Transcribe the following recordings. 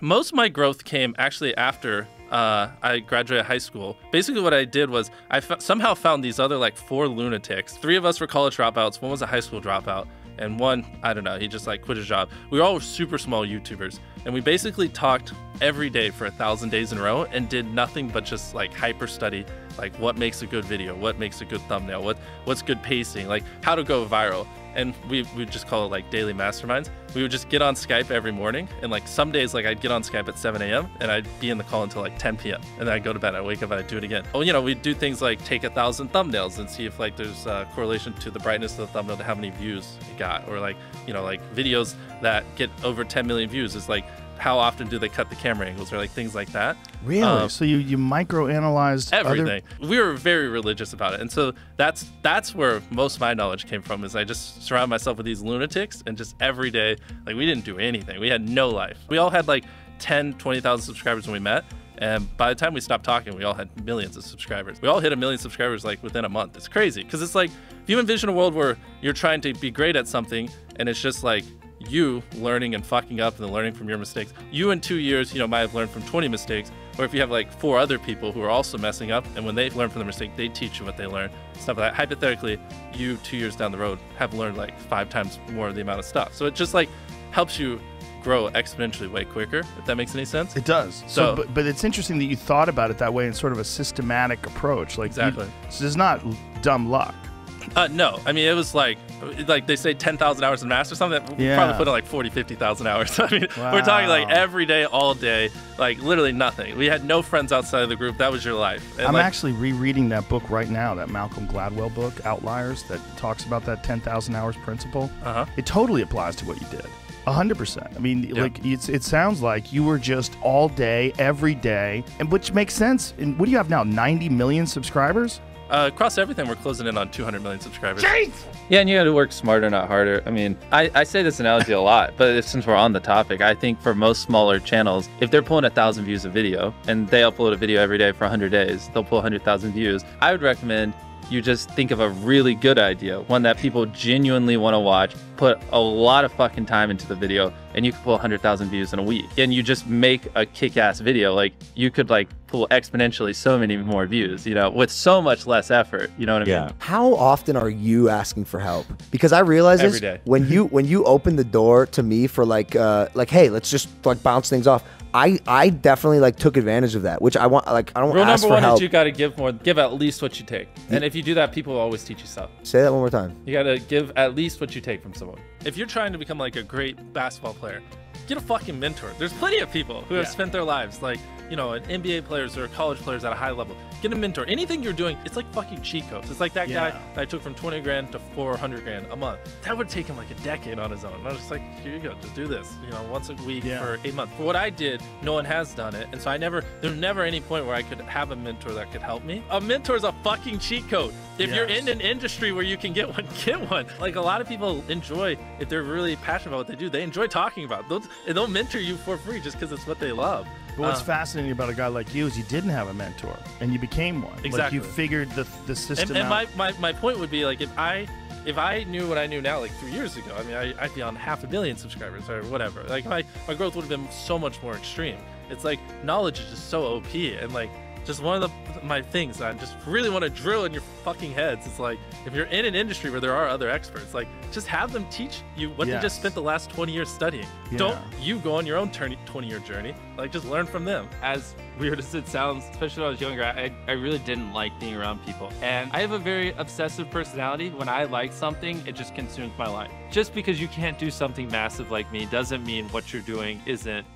Most of my growth came actually after I graduated high school. Basically what I did was I somehow found these other like 4 lunatics. 3 of us were college dropouts, 1 was a high school dropout, and 1, I don't know, he just like quit his job. We were all super small YouTubers, and we basically talked every day for 1,000 days in a row and did nothing but just like hyper study, like what makes a good video, what makes a good thumbnail, what's good pacing, like how to go viral. And we just call it like daily masterminds. We would just get on Skype every morning, and like some days like I'd get on Skype at 7 a.m. and I'd be in the call until like 10 p.m. and then I'd go to bed, I'd wake up and I'd do it again. Oh, you know, we'd do things like take 1,000 thumbnails and see if like there's a correlation to the brightness of the thumbnail to how many views it got, or like, you know, like videos that get over 10 million views is like how often do they cut the camera angles, or like things like that. Really? So you micro-analyzed everything. We were very religious about it, and so that's where most of my knowledge came from. Is I just surrounded myself with these lunatics, and just every day, like we didn't do anything. We had no life. We all had like 10, 20,000 subscribers when we met, and by the time we stopped talking, we all had millions of subscribers. We all hit 1 million subscribers like within a month. It's crazy, because it's like if you envision a world where you're trying to be great at something, and it's just like you learning and fucking up and then learning from your mistakes. You in 2 years, you know, might have learned from 20 mistakes, or if you have like 4 other people who are also messing up, and when they learn from their mistake, they teach you what they learned, stuff like that. Hypothetically, you 2 years down the road have learned like 5 times more of the amount of stuff. So it just like helps you grow exponentially way quicker, if that makes any sense. It does. So but it's interesting that you thought about it that way in sort of a systematic approach. Like exactly. So it's not dumb luck. No, I mean, it was like they say 10,000 hours in master or something. We probably put in like 40, 50,000 hours. I mean, we're talking like every day, all day, like literally nothing. We had no friends outside of the group. That was your life. And I'm actually rereading that book right now, that Malcolm Gladwell book, Outliers, that talks about that 10,000 hours principle. It totally applies to what you did. 100%. I mean, like it sounds like you were just all day, every day, and which makes sense. And what do you have now? 90 million subscribers? Across everything, we're closing in on 200 million subscribers. Jeez! Yeah, and you got to work smarter, not harder. I mean, I say this analogy a lot, but since we're on the topic, I think for most smaller channels, if they're pulling 1,000 views a video and they upload a video every day for 100 days, they'll pull 100,000 views. I would recommend you just think of a really good idea, one that people genuinely want to watch, put a lot of fucking time into the video, and you can pull 100,000 views in a week. And you just make a kick-ass video. Like, you could like pull exponentially so many more views, you know, with so much less effort. You know what I mean? How often are you asking for help? Because I realize every day. when you open the door to me for like hey, let's just like bounce things off. I definitely like took advantage of that, which I want. Like, I don't Rule ask number for one help. is you got to give more. Give at least what you take, and if you do that, people will always teach you stuff. Say that one more time. You got to give at least what you take from someone. If you're trying to become like a great basketball player, get a fucking mentor. There's plenty of people who have spent their lives like, you know, NBA players or college players at a high level. Get a mentor. Anything you're doing, it's like fucking cheat codes. It's like that guy that I took from 20 grand to 400 grand a month. That would take him like a decade on his own. And I was just like, here you go, just do this, you know, once a week for 8 months. For what I did, no one has done it. And so there's never any point where I could have a mentor that could help me. A mentor is a fucking cheat code. If you're in an industry where you can get one, get one. Like, a lot of people enjoy, if they're really passionate about what they do, they enjoy talking about it. They'll mentor you for free just because it's what they love. But what's fascinating about a guy like you is you didn't have a mentor, and you became one. Exactly. Like, you figured the system and out. my point would be, like, if I knew what I knew now, like 3 years ago, I mean, I'd be on 500 million subscribers or whatever. Like, my growth would have been so much more extreme. It's like, knowledge is just so OP, and like, just one of my things that I just really want to drill in your fucking heads. It's like, if you're in an industry where there are other experts, like, just have them teach you what they just spent the last 20 years studying. Don't you go on your own 20-year journey. Like, just learn from them. As weird as it sounds, especially when I was younger, I really didn't like being around people. And I have a very obsessive personality. When I like something, it just consumes my life. Just because you can't do something massive like me doesn't mean what you're doing isn't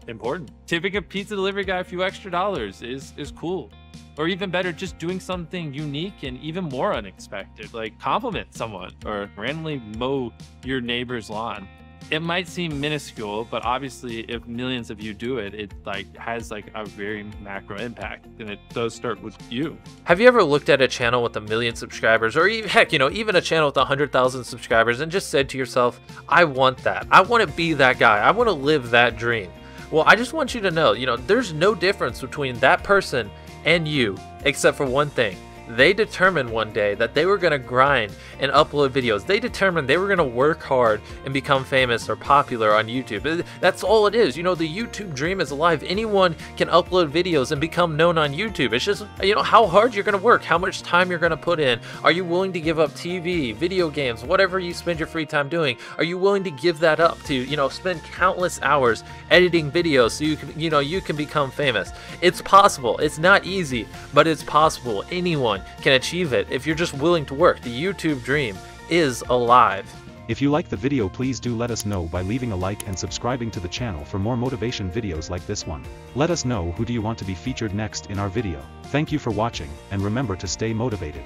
important. Tipping a pizza delivery guy a few extra dollars is cool. Or even better, just doing something unique and even more unexpected, like compliment someone or randomly mow your neighbor's lawn. It might seem minuscule, but obviously if millions of you do it, it like has like a very macro impact, and it does start with you. Have you ever looked at a channel with 1 million subscribers, or even, heck, you know, even a channel with 100,000 subscribers, and just said to yourself, I want that. I want to be that guy. I want to live that dream. Well, I just want you to know, you know, there's no difference between that person and you, except for one thing. They determined one day that they were going to grind and upload videos. They determined they were going to work hard and become famous or popular on YouTube. That's all it is. You know, the YouTube dream is alive. Anyone can upload videos and become known on YouTube. It's just, you know, how hard you're going to work, how much time you're going to put in. Are you willing to give up TV, video games, whatever you spend your free time doing? Are you willing to give that up to, you know, spend countless hours editing videos so you can, you can become famous? It's possible. It's not easy, but it's possible. Anyone can achieve it if you're just willing to work. The YouTube dream is alive. If you like the video, please do let us know by leaving a like and subscribing to the channel for more motivation videos like this one. Let us know who do you want to be featured next in our video. Thank you for watching, and remember to stay motivated.